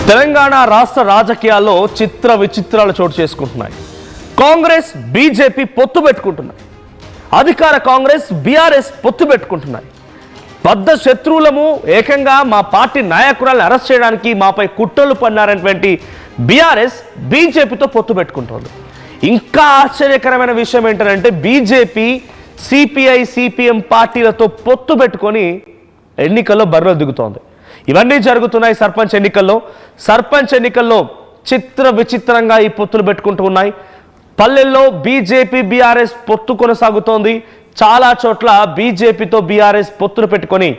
తెలంగాణ రాష్ట్ర రాజకీయాల్లో చిత్ర విచిత్రాలు చోటు చేసుకుంటున్నాయి. కాంగ్రెస్ బీజేపీ పొత్తు పెట్టుకుంటున్నాయి. అధికార కాంగ్రెస్ బీఆర్ఎస్ పొత్తు పెట్టుకుంటున్నాయి. బద్ధ శత్రువులము ఏకంగా మా పార్టీ నాయకురాలను అరెస్ట్ చేయడానికి మాపై కుట్రలు పన్నారనేటువంటి బీఆర్ఎస్ బీజేపీతో పొత్తు పెట్టుకుంటోంది. ఇంకా ఆశ్చర్యకరమైన విషయం ఏంటంటే బీజేపీ సిపిఐ సిపిఎం పార్టీలతో పొత్తు పెట్టుకొని ఎన్నికల్లో బరిలో దిగుతోంది. ఇవన్నీ జరుగుతున్నాయి సర్పంచ్ ఎన్నికల్లో చిత్ర విచిత్రంగా ఈ పొత్తులు పెట్టుకుంటూ ఉన్నాయి. పల్లెల్లో బీజేపీ బీఆర్ఎస్ పొత్తు కొనసాగుతోంది. చాలా చోట్ల బీజేపీతో బీఆర్ఎస్ పొత్తులు పెట్టుకొని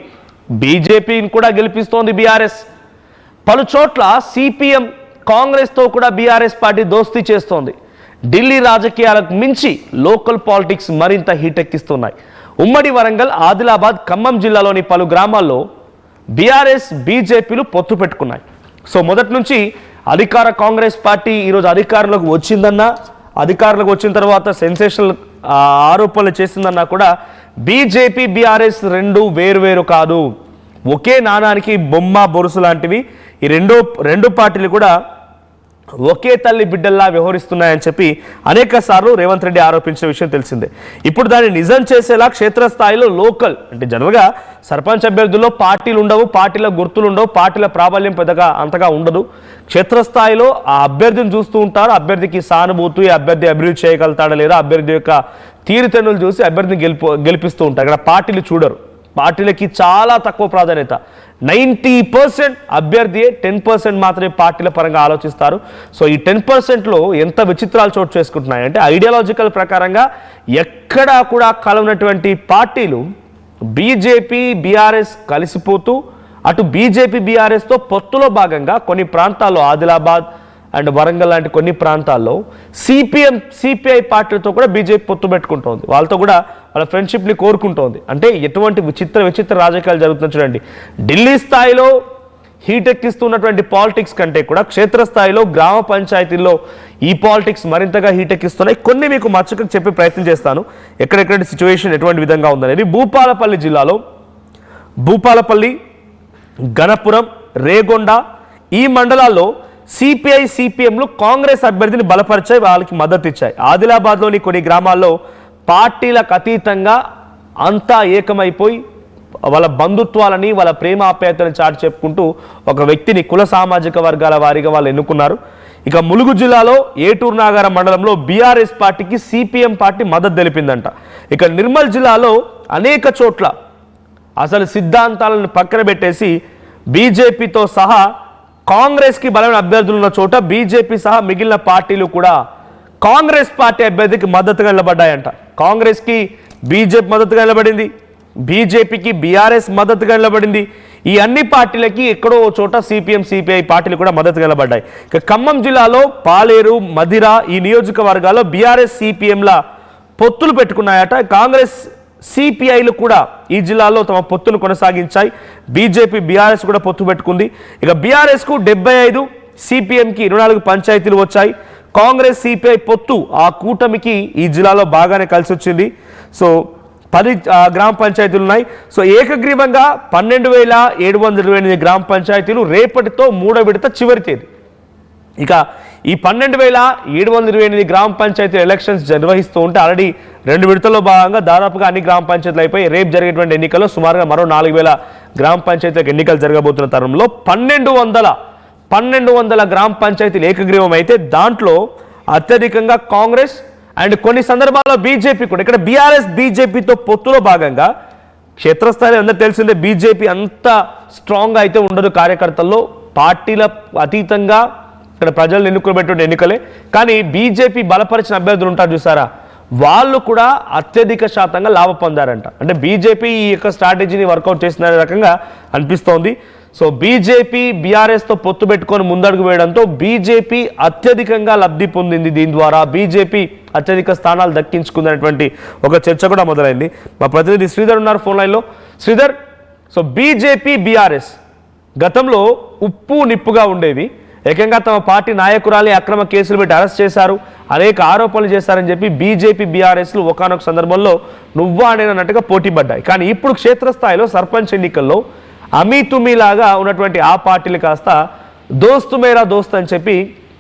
బీజేపీని కూడా గెలిపిస్తోంది బీఆర్ఎస్. పలు చోట్ల సిపిఎం కాంగ్రెస్తో కూడా బీఆర్ఎస్ పార్టీ దోస్తీ చేస్తోంది. ఢిల్లీ రాజకీయాలకు మించి లోకల్ పాలిటిక్స్ మరింత హీటెక్కిస్తున్నాయి. ఉమ్మడి వరంగల్, ఆదిలాబాద్, ఖమ్మం జిల్లాలోని పలు గ్రామాల్లో బీఆర్ఎస్ బీజేపీలు పొత్తు పెట్టుకున్నాయి. సో మొదటి నుంచి అధికార కాంగ్రెస్ పార్టీ ఈరోజు అధికారంలోకి వచ్చిన తర్వాత సెన్సేషనల్ ఆరోపణలు చేసిందన్నా కూడా బీజేపీ బీఆర్ఎస్ రెండు వేరు కాదు, ఒకే నాణానికి బొమ్మ బొరుసు లాంటివి. ఈ రెండు పార్టీలు కూడా ఒకే తల్లి బిడ్డల్లా వ్యవహరిస్తున్నాయని చెప్పి అనేక సార్లు రేవంత్ రెడ్డి ఆరోపించిన విషయం తెలిసిందే. ఇప్పుడు దాన్ని నిజం చేసేలా క్షేత్రస్థాయిలో లోకల్ అంటే జనరల్గా సర్పంచ్ అభ్యర్థుల్లో పార్టీలు ఉండవు, పార్టీల గుర్తులు ఉండవు, పార్టీల ప్రాబల్యం పెద్దగా అంతగా ఉండదు. క్షేత్రస్థాయిలో ఆ అభ్యర్థిని చూస్తూ ఉంటారు. అభ్యర్థికి సానుభూతి, అభ్యర్థి అభివృద్ధి చేయగలుగుతాడా లేదా, అభ్యర్థి యొక్క తీరుతెన్నులు చూసి అభ్యర్థిని గెలిపిస్తూ ఉంటారు. ఇక్కడ పార్టీలు చూడరు. పార్టీలకి చాలా తక్కువ ప్రాధాన్యత. 90% అభ్యర్థియే, 10% మాత్రమే పార్టీల పరంగా ఆలోచిస్తారు. సో ఈ 10%లో ఎంత విచిత్రాలు చోటు చేసుకుంటున్నాయంటే ఐడియాలజికల్ ప్రకారంగా ఎక్కడా కూడా కలవనటువంటి పార్టీలు బీజేపీ బీఆర్ఎస్ కలిసిపోతూ అటు బీజేపీ బీఆర్ఎస్తో పొత్తులో భాగంగా కొన్ని ప్రాంతాల్లో ఆదిలాబాద్ అండ్ వరంగల్ లాంటి కొన్ని ప్రాంతాల్లో సిపిఐ పార్టీలతో కూడా బీజేపీ పొత్తు పెట్టుకుంటోంది. వాళ్ళతో కూడా వాళ్ళ ఫ్రెండ్షిప్ని కోరుకుంటోంది. అంటే ఎటువంటి విచిత్ర రాజకీయాలు జరుగుతున్నాయి చూడండి. ఢిల్లీ స్థాయిలో హీటెక్కిస్తున్నటువంటి పాలిటిక్స్ కంటే కూడా క్షేత్రస్థాయిలో గ్రామ పంచాయతీల్లో ఈ పాలిటిక్స్ మరింతగా హీటెక్కిస్తున్నాయి. కొన్ని మీకు మచ్చకు చెప్పే ప్రయత్నం చేస్తాను ఎక్కడెక్కడి సిచ్యువేషన్ ఎటువంటి విధంగా ఉందనేది. భూపాలపల్లి జిల్లాలో భూపాలపల్లి, గణపురం, రేగొండ ఈ మండలాల్లో సిపిఐ సిపిఎంలు కాంగ్రెస్ అభ్యర్థిని బలపరిచాయి, వాళ్ళకి మద్దతు ఇచ్చాయి. ఆదిలాబాద్లోని కొన్ని గ్రామాల్లో పార్టీలకు అతీతంగా అంతా ఏకమైపోయి వాళ్ళ బంధుత్వాలని వాళ్ళ ప్రేమ ఆప్యాయతలను చాటి చెప్పుకుంటూ ఒక వ్యక్తిని కుల సామాజిక వర్గాల వారీగా వాళ్ళు ఎన్నుకున్నారు. ఇక ములుగు జిల్లాలో ఏటూరు నాగారం మండలంలో బీఆర్ఎస్ పార్టీకి సిపిఎం పార్టీ మద్దతు తెలిపిందంట. ఇక నిర్మల్ జిల్లాలో అనేక చోట్ల అసలు సిద్ధాంతాలను పక్కన పెట్టేసి బీజేపీతో సహా కాంగ్రెస్కి బలమైన అభ్యర్థులు ఉన్న చోట బీజేపీ సహా మిగిలిన పార్టీలు కూడా కాంగ్రెస్ పార్టీ అభ్యర్థికి మద్దతుగా నిలబడ్డాయంట. కాంగ్రెస్కి బీజేపీ మద్దతుగా నిలబడింది, బీజేపీకి బీఆర్ఎస్ మద్దతుగా నిలబడింది. ఈ అన్ని పార్టీలకి ఎక్కడో చోట సిపిఎం సిపిఐ పార్టీలు కూడా మద్దతుగా నిలబడ్డాయి. ఇక ఖమ్మం జిల్లాలో పాలేరు, మధిర ఈ నియోజకవర్గాల్లో బీఆర్ఎస్ సిపిఎంల పొత్తులు పెట్టుకున్నాయట. కాంగ్రెస్ సిపిఐలు కూడా ఈ జిల్లాలో తమ పొత్తును కొనసాగించాయి. బీజేపీ బీఆర్ఎస్ కూడా పొత్తు పెట్టుకుంది. ఇక బీఆర్ఎస్కు 75, సిపిఎంకి 24 పంచాయతీలు వచ్చాయి. కాంగ్రెస్ సిపిఐ పొత్తు ఆ కూటమికి ఈ జిల్లాలో బాగానే కలిసి వచ్చింది. సో 10 గ్రామ పంచాయతీలు ఉన్నాయి. సో ఏకగ్రీవంగా 12,728 గ్రామ పంచాయతీలు రేపటితో 3వ విడత చివరి తేదీ. ఇక ఈ 12,728 గ్రామ పంచాయతీ ఎలక్షన్స్ నిర్వహిస్తూ ఉంటే ఆల్రెడీ 2 విడతల్లో భాగంగా దాదాపుగా అన్ని గ్రామ పంచాయతీలు అయిపోయి రేపు జరిగేటువంటి ఎన్నికల్లో సుమారుగా మరో 4,000 గ్రామ పంచాయతీలకు ఎన్నికలు జరగబోతున్న తరుణంలో 1200 గ్రామ పంచాయతీలు ఏకగ్రీవం అయితే దాంట్లో అత్యధికంగా కాంగ్రెస్ అండ్ కొన్ని సందర్భాల్లో బీజేపీ కూడా. ఇక్కడ బీఆర్ఎస్ బీజేపీతో పొత్తులో భాగంగా క్షేత్రస్థాయిలో అందరూ తెలిసిందే బీజేపీ అంత స్ట్రాంగ్గా అయితే ఉండదు కార్యకర్తల్లో. పార్టీల అతీతంగా ఇక్కడ ప్రజలు ఎన్నుకోబెట్టిన ఎన్నికలే. కానీ బీజేపీ బలపరిచిన అభ్యర్థులు ఉంటారు చూసారా, వాళ్ళు కూడా అత్యధిక శాతంగా లాభం పొందారంట. అంటే బీజేపీ ఈ యొక్క స్ట్రాటజీని వర్కౌట్ చేసిన రకంగా అనిపిస్తోంది. సో బీజేపీ బీఆర్ఎస్తో పొత్తు పెట్టుకొని ముందడుగు వేయడంతో బీజేపీ అత్యధికంగా లబ్ధి పొందింది. దీని ద్వారా బీజేపీ అత్యధిక స్థానాలు దక్కించుకుందనేటువంటి ఒక చర్చ కూడా మొదలైంది. మా ప్రతినిధి శ్రీధర్ ఉన్నారు ఫోన్ లైన్లో. శ్రీధర్, సో బీజేపీ బీఆర్ఎస్ గతంలో ఉప్పు నిప్పుగా ఉండేవి. ఏకంగా తమ పార్టీ నాయకురాలి అక్రమ కేసులు పెట్టి అరెస్ట్ చేశారు, అనేక ఆరోపణలు చేశారని చెప్పి బీజేపీ బీఆర్ఎస్లు ఒకానొక సందర్భంలో నువ్వా అనేనట్టుగా పోటీ పడ్డాయి. కానీ ఇప్పుడు క్షేత్రస్థాయిలో సర్పంచ్ ఎన్నికల్లో అమీతుమీలాగా ఉన్నటువంటి ఆ పార్టీలు కాస్త దోస్తు మేరా దోస్త్ అని చెప్పి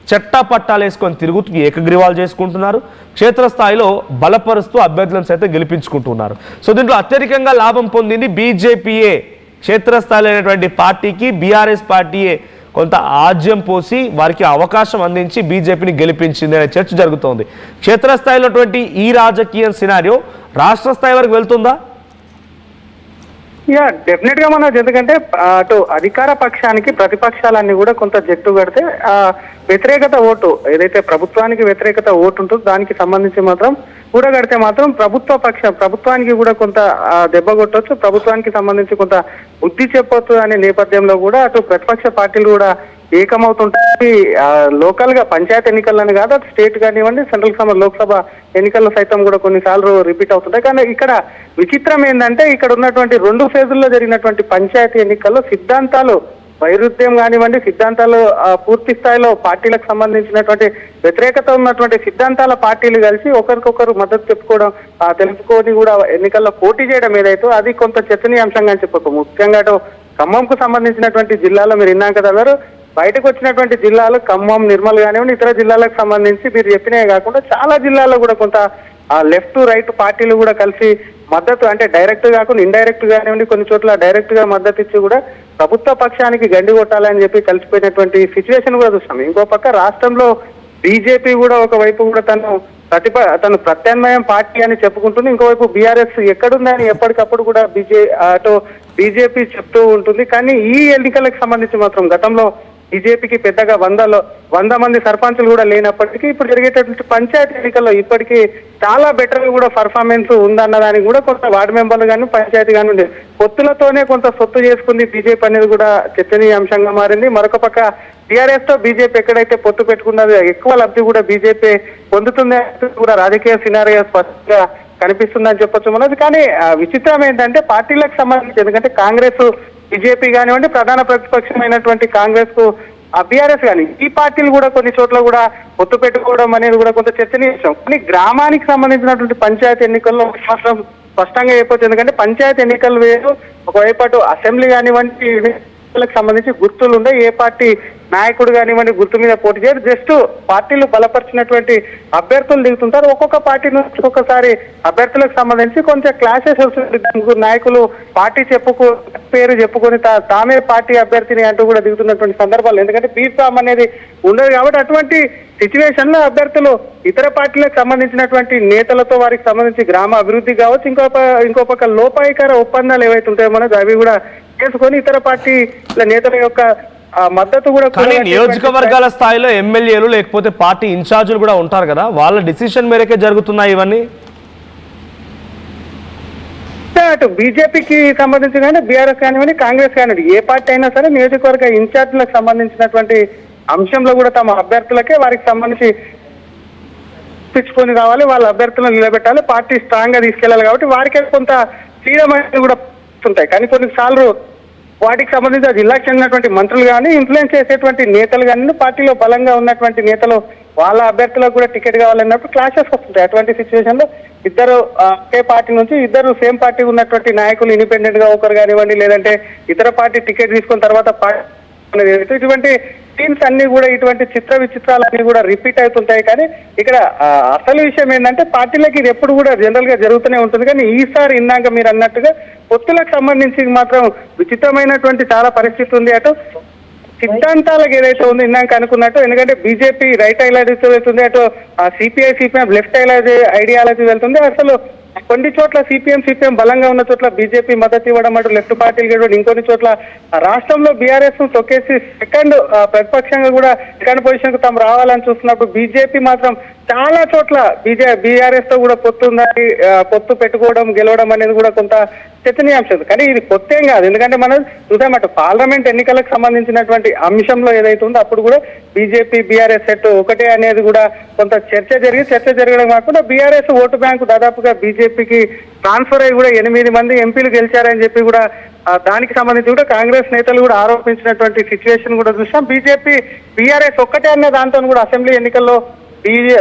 చట్టా పట్టాలు వేసుకొని తిరుగుతూ ఏకగ్రీవాలు చేసుకుంటున్నారు. క్షేత్రస్థాయిలో బలపరుస్తూ అభ్యర్థులను సైతం గెలిపించుకుంటున్నారు. సో దీంట్లో అత్యధికంగా లాభం పొందింది బీజేపీయే. క్షేత్రస్థాయిలో అయినటువంటి పార్టీకి బీఆర్ఎస్ పార్టీయే కొంత ఆజ్యం పోసి వారికి అవకాశం అందించి బీజేపీని గెలిపించింది అనే చర్చ జరుగుతోంది. క్షేత్రస్థాయిలో ఈ రాజకీయ సినారియో రాష్ట్ర స్థాయి వరకు వెళ్తుందా? డెఫినెట్ గా మనకు, ఎందుకంటే అటు అధికార పక్షానికి ప్రతిపక్షాలన్నీ కూడా కొంత జట్టు కడితే వ్యతిరేకత ఓటు, ఏదైతే ప్రభుత్వానికి వ్యతిరేకత ఓటు ఉంటుందో దానికి సంబంధించి మాత్రం కూడగడితే మాత్రం ప్రభుత్వానికి కూడా కొంత దెబ్బ కొట్టవచ్చు, ప్రభుత్వానికి సంబంధించి కొంత బుద్ధి చెప్పొచ్చు అనే నేపథ్యంలో కూడా అటు ప్రతిపక్ష పార్టీలు కూడా ఏకమవుతుంటాయి. లోకల్ గా పంచాయతీ ఎన్నికలను కాదు, అటు స్టేట్ కానివ్వండి, సెంట్రల్ లోక్సభ ఎన్నికల్లో సైతం కూడా కొన్నిసార్లు రిపీట్ అవుతుంటాయి. కానీ ఇక్కడ విచిత్రం ఏంటంటే ఇక్కడ ఉన్నటువంటి 2 ఫేజుల్లో జరిగినటువంటి పంచాయతీ ఎన్నికల్లో సిద్ధాంతాలు వైరుధ్యం కానివ్వండి, సిద్ధాంతాలు పూర్తి స్థాయిలో పార్టీలకు సంబంధించినటువంటి వ్యతిరేకత ఉన్నటువంటి సిద్ధాంతాల పార్టీలు కలిసి ఒకరికొకరు మద్దతు తెలుపుకొని కూడా ఎన్నికల్లో పోటీ చేయడం ఏదైతే అది కొంత చర్చనీయాంశంగా అని చెప్పొచ్చు. ముఖ్యంగా అటు ఖమ్మంకు సంబంధించినటువంటి జిల్లాలో మీరు విన్నాం కదా గారు, బయటకు వచ్చినటువంటి జిల్లాలు ఖమ్మం, నిర్మల్ కానివ్వండి, ఇతర జిల్లాలకు సంబంధించి మీరు చెప్పినవి కాకుండా చాలా జిల్లాల్లో కూడా కొంత లెఫ్ట్ రైట్ పార్టీలు కూడా కలిసి మద్దతు, అంటే డైరెక్ట్ కాకుండా ఇండైరెక్ట్ కానివ్వండి, కొన్ని చోట్ల డైరెక్ట్ గా మద్దతు ఇచ్చి కూడా ప్రభుత్వ పక్షానికి గండి కొట్టాలని చెప్పి కలిసిపోయినటువంటి సిచ్యువేషన్ కూడా చూస్తాం. ఇంకో పక్క రాష్ట్రంలో బీజేపీ కూడా ఒకవైపు కూడా తను ప్రత్యామ్నాయం పార్టీ అని చెప్పుకుంటుంది, ఇంకోవైపు బీఆర్ఎస్ ఎక్కడుందని ఎప్పటికప్పుడు కూడా బీజేపీ చెప్తూ ఉంటుంది. కానీ ఈ ఎన్నికలకు సంబంధించి మాత్రం గతంలో బీజేపీకి పెద్దగా 100 మంది సర్పంచులు కూడా లేనప్పటికీ ఇప్పుడు జరిగేటటువంటి పంచాయతీ ఎన్నికల్లో ఇప్పటికీ చాలా బెటర్ కూడా పర్ఫార్మెన్స్ ఉందన్న దానికి కూడా కొంత వార్డు మెంబర్లు కానీ పంచాయతీ కానీ పొత్తులతోనే కొంత సొత్తు చేసుకుంది బీజేపీ అనేది కూడా చర్చనీయాంశంగా మారింది. మరొక పక్క టీఆర్ఎస్ తో బీజేపీ ఎక్కడైతే పొత్తు పెట్టుకున్నదో ఎక్కువ లబ్ధి కూడా బీజేపీ పొందుతుంది కూడా రాజకీయ సినారియో స్పష్టంగా కనిపిస్తుందని చెప్పొచ్చు మనది. కానీ విచిత్రం ఏంటంటే పార్టీలకు సంబంధించి, ఎందుకంటే కాంగ్రెస్ బీజేపీ కానివ్వండి, ప్రధాన ప్రతిపక్షమైనటువంటి కాంగ్రెస్ కు బీఆర్ఎస్ కానీ ఈ పార్టీలు కూడా కొన్ని చోట్ల కూడా పొత్తు పెట్టుకోవడం అనేది కూడా కొంత చర్చనీయాంశం. కానీ గ్రామానికి సంబంధించినటువంటి పంచాయతీ ఎన్నికల్లో మాత్రం స్పష్టంగా చెప్పొచ్చు. ఎందుకంటే పంచాయతీ ఎన్నికలు వేరు, ఒకవైపు అటు అసెంబ్లీ కానివ్వండి సంబంధించి గుర్తులు ఉండే ఏ పార్టీ నాయకుడు కానివ్వండి గుర్తు మీద పోటీ చేయరు, జస్ట్ పార్టీలు బలపరిచినటువంటి అభ్యర్థులు దిగుతుంటారు. ఒక్కొక్క పార్టీ నుంచి ఒక్కొక్కసారి అభ్యర్థులకు సంబంధించి కొంచెం క్లాషెస్ వస్తుంది. నాయకులు పార్టీ పేరు చెప్పుకొని తామే పార్టీ అభ్యర్థిని అంటూ కూడా దిగుతున్నటువంటి సందర్భాలు, ఎందుకంటే బీఫామ్ అనేది ఉండదు కాబట్టి అటువంటి సిచ్యువేషన్ లో అభ్యర్థులు ఇతర పార్టీలకు సంబంధించినటువంటి నేతలతో వారికి సంబంధించి గ్రామ అభివృద్ధి కావచ్చు, ఇంకో పక్క లోపాయికార ఒప్పందాలు ఏవైతే ఉంటాయో మనకు అవి కూడా చేసుకొని ఇతర పార్టీల నేతల యొక్క మద్దతు కూడా. కానీ నియోజకవర్గాల స్థాయిలో ఎమ్మెల్యేలు లేకపోతే పార్టీ ఇన్ఛార్జీలు కూడా ఉంటారు కదా, వాళ్ళ డిసిషన్ మేరకే జరుగుతున్నాయి ఇవన్నీ. అటు బీజేపీకి సంబంధించి కానీ బీఆర్ఎస్ కానివ్వండి, కాంగ్రెస్ కానివ్వండి, ఏ పార్టీ అయినా సరే నియోజకవర్గ ఇన్ఛార్జీలకు సంబంధించినటువంటి అంశంలో కూడా తమ అభ్యర్థులకే వారికి సంబంధించి తెచ్చుకొని రావాలి, వాళ్ళ అభ్యర్థులను నిలబెట్టాలి, పార్టీ స్ట్రాంగ్ గా తీసుకెళ్లాలి. కాబట్టి వారికే కొంత ఫ్రీడమ్ అనేది కూడా ఉంటాయి. కానీ కొన్నిసార్లు వాటికి సంబంధించి జిల్లాకు చెందినటువంటి మంత్రులు కానీ ఇన్ఫ్లుయెన్స్ చేసేటువంటి నేతలు కానీ పార్టీలో బలంగా ఉన్నటువంటి నేతలు వాళ్ళ అభ్యర్థులకు కూడా టికెట్ కావాలన్నప్పుడు క్లాషెస్ వస్తుంటాయి. అటువంటి సిచ్యువేషన్ లో ఇద్దరు ఒకే పార్టీ నుంచి ఇద్దరు సేమ్ పార్టీ ఉన్నటువంటి నాయకులు ఇండిపెండెంట్ గా ఒకరు కానివ్వండి, లేదంటే ఇతర పార్టీ టికెట్ తీసుకున్న తర్వాత ఇటువంటి టీమ్స్ అన్ని కూడా ఇటువంటి విచిత్రాలన్నీ కూడా రిపీట్ అవుతుంటాయి. కానీ ఇక్కడ అసలు విషయం ఏంటంటే పార్టీలకి ఇది ఎప్పుడు కూడా జనరల్ గా జరుగుతూనే ఉంటుంది. కానీ ఈసారి ఇందాక మీరు అన్నట్టుగా పొత్తులకు సంబంధించి మాత్రం విచిత్రమైనటువంటి చాలా పరిస్థితి ఉంది. అటు సిద్ధాంతాలకు ఏదైతే ఉందో ఇందాక అనుకున్నట్టు, ఎందుకంటే బీజేపీ రైట్ ఐడియాలజీ వెళ్తుంది, అటు సిపిఐ లెఫ్ట్ ఐడియాలజీ వెళ్తుంది. అసలు కొన్ని చోట్ల సిపిఎం బలంగా ఉన్న చోట్ల బీజేపీ మద్దతు ఇవ్వడం, అటు లెఫ్ట్ పార్టీలు ఇవ్వడం, ఇంకొన్ని చోట్ల రాష్ట్రంలో బీఆర్ఎస్ తొక్కేసి సెకండ్ ప్రతిపక్షంగా కూడా సెకండ్ పొజిషన్ కు తాము రావాలని చూస్తున్నప్పుడు బీజేపీ మాత్రం చాలా చోట్ల బీఆర్ఎస్ తో కూడా పొత్తు పెట్టుకోవడం, గెలవడం అనేది కూడా కొంత చర్చనీయాంశం. కానీ ఇది కొత్తేం కాదు, ఎందుకంటే మనం చూసామట పార్లమెంట్ ఎన్నికలకు సంబంధించినటువంటి అంశంలో ఏదైతే ఉందో అప్పుడు కూడా బీజేపీ బీఆర్ఎస్ సెట్ ఒకటే అనేది కూడా కొంత చర్చ జరగడం కాకుండా బీఆర్ఎస్ ఓటు బ్యాంకు దాదాపుగా బీజేపీకి ట్రాన్స్ఫర్ అయ్యి కూడా 8 మంది ఎంపీలు గెలిచారని చెప్పి కూడా దానికి సంబంధించి కూడా కాంగ్రెస్ నేతలు కూడా ఆరోపించినటువంటి సిచ్యువేషన్ కూడా చూసాం. బీఆర్ఎస్ ఒక్కటే అన్న దాంతో కూడా అసెంబ్లీ ఎన్నికల్లో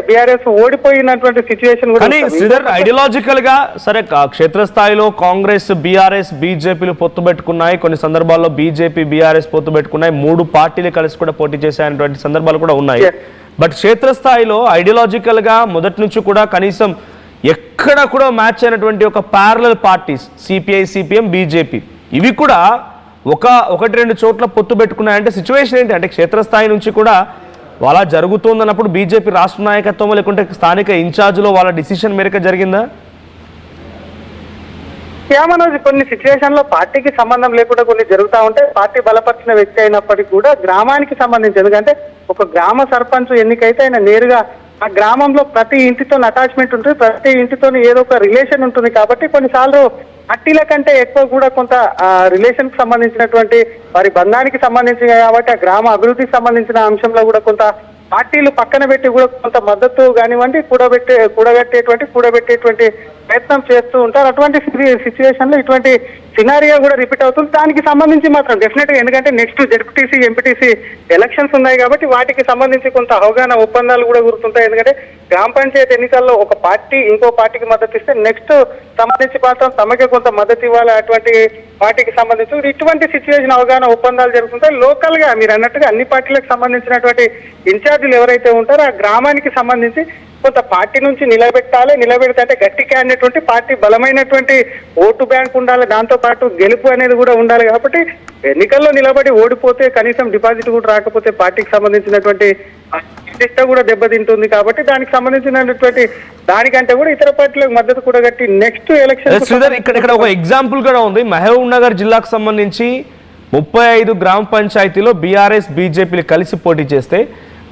బీఆర్ఎస్ ఓడిపోయినటువంటి సిచ్యువేషన్ కూడా కానీ ఉంది. శ్రీధర్ ఐడియాలజికల్ గా సరే క్షేత్రస్థాయిలో కాంగ్రెస్ బీఆర్ఎస్ బీజేపీలు పొత్తు పెట్టుకున్నాయి, కొన్ని సందర్భాల్లో బీజేపీ బీఆర్ఎస్ పొత్తు పెట్టుకున్నాయి, 3 పార్టీలు కలిసి కూడా పోటీ చేసేటువంటి సందర్భాలు కూడా ఉన్నాయి. బట్ క్షేత్రస్థాయిలో ఐడియాలజికల్ గా మొదటి నుంచి కూడా కనీసం ఎక్కడ కూడా మ్యాచ్ అయినటువంటి ఒక parallel parties CPI CPM BJP ఇవి కూడా ఒకటి రెండు చోట్ల పొత్తు పెట్టుకున్నాయంటే సిచ్యువేషన్ ఏంటి అంటే క్షేత్రస్థాయి నుంచి కూడా అలా జరుగుతుందన్నప్పుడు బీజేపీ రాష్ట్ర నాయకత్వం లేకుంటే స్థానిక ఇన్ఛార్జ్లో వాళ్ళ డిసిషన్ మేరకు జరిగిందా? మనోజ్ కొన్ని సిచ్యువేషన్ లో పార్టీకి సంబంధం లేకుండా కొన్ని జరుగుతూ ఉంటాయి. పార్టీ బలపరిచిన వ్యక్తి అయినప్పటికీ కూడా గ్రామానికి సంబంధించి, ఎందుకంటే ఒక గ్రామ సర్పంచ్ ఎన్నికైతే ఆయన నేరుగా ఆ గ్రామంలో ప్రతి ఇంటితో అటాచ్మెంట్ ఉంటుంది, ప్రతి ఇంటితో ఏదో ఒక రిలేషన్ ఉంటుంది. కాబట్టి కొన్నిసార్లు పార్టీల కంటే ఎక్కువ కూడా కొంత రిలేషన్ కి సంబంధించినటువంటి వారి బంధానికి సంబంధించి కాబట్టి ఆ గ్రామ అభివృద్ధికి సంబంధించిన అంశంలో కూడా కొంత పార్టీలు పక్కన పెట్టి కూడా కొంత మద్దతు కానివ్వండి కూడబెట్టేటువంటి ప్రయత్నం చేస్తూ ఉంటారు. అటువంటి సిచ్యువేషన్ లో ఇటువంటి సినారియో కూడా రిపీట్ అవుతుంది. దానికి సంబంధించి మాత్రం డెఫినెట్ గా, ఎందుకంటే నెక్స్ట్ జెడ్పీటీసీ ఎంపీటీసీ ఎలక్షన్స్ ఉన్నాయి కాబట్టి వాటికి సంబంధించి కొంత అవగాహన ఒప్పందాలు కూడా గుర్తుంటాయి. ఎందుకంటే గ్రామ పంచాయతీ ఎన్నికల్లో ఒక పార్టీ ఇంకో పార్టీకి మద్దతు ఇస్తే నెక్స్ట్ సంబంధించి మాత్రం తమకే కొంత మద్దతు ఇవ్వాలి. అటువంటి పార్టీకి సంబంధించి ఇటువంటి సిచ్యువేషన్ అవగాహన ఒప్పందాలు జరుగుతుంటాయి. లోకల్ గా మీరు అన్నట్టుగా అన్ని పార్టీలకు సంబంధించినటువంటి ఇన్ఛార్జీలు ఎవరైతే ఉంటారో ఆ గ్రామానికి సంబంధించి కొంత పార్టీ నుంచి నిలబెడితే అంటే గట్టి క్యాండిడేట్ ఉంటే పార్టీ బలమైనటువంటి ఓటు బ్యాంక్ ఉండాలి, దాంతో పాటు గెలుపు అనేది కూడా ఉండాలి. కాబట్టి ఎన్నికల్లో నిలబడి ఓడిపోతే కనీసం డిపాజిట్ కూడా రాకపోతే పార్టీకి సంబంధించినటువంటి ప్రతిష్ట కూడా దెబ్బతింటుంది. కాబట్టి దానికి సంబంధించినటువంటి దానికంటే కూడా ఇతర పార్టీలకు మద్దతు కూడా కట్టి నెక్స్ట్ ఎలక్షన్. శ్రీధర్ ఇక్కడ ఒక ఎగ్జాంపుల్ కూడా ఉంది. మహబూబ్ నగర్ జిల్లాకు సంబంధించి 35 గ్రామ పంచాయతీలో బీఆర్ఎస్ బీజేపీలు కలిసి పోటీ చేస్తే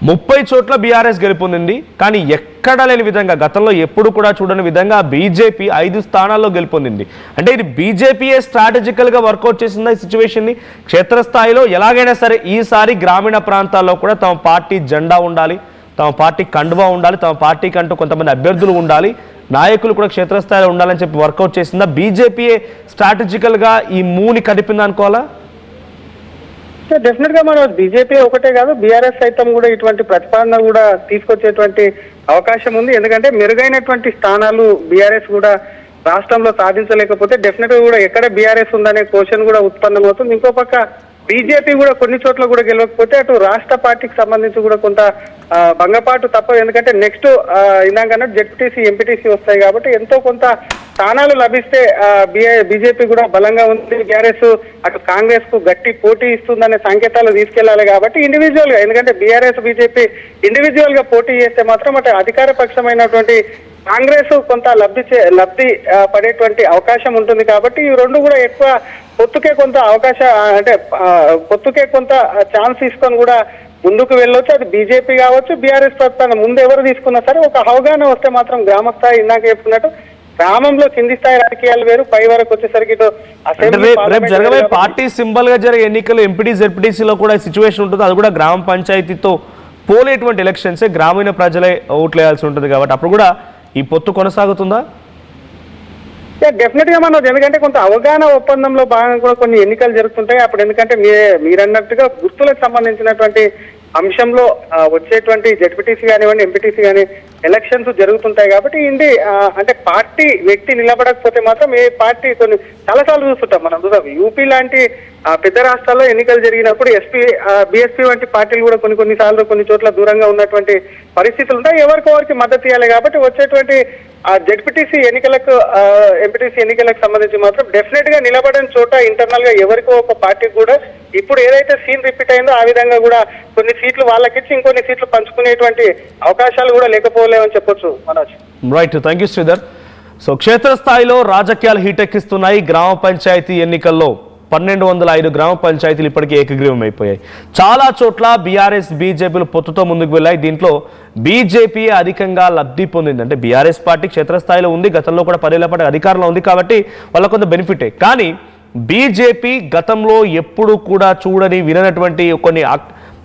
30 చోట్ల బీఆర్ఎస్ గెలుపొందింది. కానీ ఎక్కడా లేని విధంగా గతంలో ఎప్పుడు కూడా చూడని విధంగా బీజేపీ 5 స్థానాల్లో గెలుపొందింది. అంటే ఇది బీజేపీయే స్ట్రాటజికల్గా వర్కౌట్ చేసిందా ఈ సిచ్యువేషన్ని? క్షేత్రస్థాయిలో ఎలాగైనా సరే ఈసారి గ్రామీణ ప్రాంతాల్లో కూడా తమ పార్టీ జెండా ఉండాలి, తమ పార్టీ కండువా ఉండాలి, తమ పార్టీకి అంటూ కొంతమంది అభ్యర్థులు ఉండాలి, నాయకులు కూడా క్షేత్రస్థాయిలో ఉండాలని చెప్పి వర్కౌట్ చేసిందా? బీజేపీయే స్ట్రాటజికల్గా ఈ మూని కదిపింది అనుకోవాలా? డెఫినెట్ గా మనం బీజేపీ ఒకటే కాదు బీఆర్ఎస్ సైతం కూడా ఇటువంటి ప్రతిపాదన కూడా తీసుకొచ్చేటువంటి అవకాశం ఉంది. ఎందుకంటే మెరుగైనటువంటి స్థానాలు బీఆర్ఎస్ కూడా రాష్ట్రంలో సాధించలేకపోతే డెఫినెట్ గా కూడా ఎక్కడ బీఆర్ఎస్ ఉందనే క్వశ్చన్ కూడా ఉత్పన్నమవుతుంది. ఇంకో పక్క బీజేపీ కూడా కొన్ని చోట్ల కూడా గెలవకపోతే అటు రాష్ట్ర పార్టీకి సంబంధించి కూడా కొంత భంగపాటు తప్పదు. ఎందుకంటే నెక్స్ట్ ఇందాకన్నా జెడ్పీటీసీ ఎంపీటీసీ వస్తాయి కాబట్టి ఎంతో కొంత స్థానాలు లభిస్తే బీజేపీ కూడా బలంగా ఉంది, బీఆర్ఎస్ అటు కాంగ్రెస్ కు గట్టి పోటీ ఇస్తుందనే సంకేతాలు తీసుకెళ్లాలి. కాబట్టి ఇండివిజువల్ గా, ఎందుకంటే బీఆర్ఎస్ బీజేపీ ఇండివిజువల్ గా పోటీ చేస్తే మాత్రం అటు అధికార పక్షమైనటువంటి కాంగ్రెస్ కొంత లబ్ధి పడేటువంటి అవకాశం ఉంటుంది. కాబట్టి ఈ రెండు కూడా ఎక్కువ పొత్తుకే కొంత అవకాశం అంటే పొత్తుకే కొంత ఛాన్స్ తీసుకొని కూడా ముందుకు వెళ్ళొచ్చు. అది బీజేపీ కావచ్చు, బీఆర్ఎస్ ప్రస్థానం ముందు ఎవరు తీసుకున్నా సరే ఒక అవగాహన వస్తే మాత్రం గ్రామ స్థాయి ఇందాక చెప్పుకున్నట్టు గ్రామంలో కింది స్థాయి రాజకీయాలు వేరు, పై వరకు వచ్చేసరికి జరగబోయే పార్టీ సింబల్ గా జరిగే ఎన్నికలు ఎంపీటీ జెడ్పీటీసీలో కూడా సిచ్యువేషన్ ఉంటుంది. అది కూడా గ్రామ పంచాయతీతో పోలేటువంటి ఎలక్షన్సే, గ్రామీణ ప్రజలే ఓట్లు వేయాల్సి ఉంటుంది. కాబట్టి అప్పుడు కూడా ఈ పొత్తు కొనసాగుతుందా? డెఫినెట్ గా మనం, ఎందుకంటే కొంత అవగాహన ఒప్పందంలో భాగంగా కూడా కొన్ని ఎన్నికలు జరుగుతుంటాయి. అప్పుడు ఎందుకంటే మీరన్నట్టుగా గుర్తులకు సంబంధించినటువంటి అంశంలో వచ్చేటువంటి జెడ్పీటీసీ కానివ్వండి ఎంపీటీసీ కానీ ఎలక్షన్స్ జరుగుతుంటాయి. కాబట్టి అంటే పార్టీ వ్యక్తి నిలబడకపోతే మాత్రం ఏ పార్టీ కొన్ని చాలాసార్లు చూస్తుంటాం మనం. యూపీ లాంటి పెద్ద రాష్ట్రాల్లో ఎన్నికలు జరిగినప్పుడు బీఎస్పీ వంటి పార్టీలు కూడా కొన్నిసార్లు కొన్ని చోట్ల దూరంగా ఉన్నటువంటి పరిస్థితులు ఉంటాయి. ఎవరికొవరికి మద్దతు ఇవ్వాలి. కాబట్టి వచ్చేటువంటి జెడ్పీటీసీ ఎన్నికలకు ఎంపీటీసీ ఎన్నికలకు సంబంధించి మాత్రం డెఫినెట్ గా నిలబడిన చోట ఇంటర్నల్ గా ఎవరికో ఒక పార్టీకి కూడా ఇప్పుడు ఏదైతే సీన్ రిపీట్ అయిందో ఆ విధంగా కూడా కొన్ని సీట్లు వాళ్ళకిచ్చి ఇంకొన్ని సీట్లు పంచుకునేటువంటి అవకాశాలు కూడా లేకపోలేవని చెప్పొచ్చు Manoj. Right, thank you Sridhar. So క్షేత్రస్థాయిలో రాజకీయాలు హీటెక్కిస్తున్నాయి. గ్రామ పంచాయతీ ఎన్నికల్లో 1205 గ్రామ పంచాయతీలు ఇప్పటికీ ఏకగ్రీవం అయిపోయాయి. చాలా చోట్ల బీఆర్ఎస్ బీజేపీలు పొత్తుతో ముందుకు వెళ్ళాయి. దీంట్లో బీజేపీ అధికంగా లబ్ధి పొందింది. అంటే బీఆర్ఎస్ పార్టీ క్షేత్రస్థాయిలో ఉంది, గతంలో కూడా 10 ఏళ్ల పాటు అధికారంలో ఉంది కాబట్టి వాళ్ళ కొంత బెనిఫిటే. కానీ బీజేపీ గతంలో ఎప్పుడు కూడా చూడని విననటువంటి కొన్ని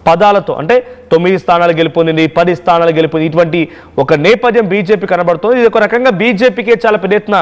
పదాలతో, అంటే 9 స్థానాలు గెలుపొందింది, 10 స్థానాలు గెలుపొంది, ఇటువంటి ఒక నేపథ్యం బీజేపీ కనబడుతుంది. ఇది ఒక రకంగా బీజేపీకే చాలా పెద్ద ఎత్తున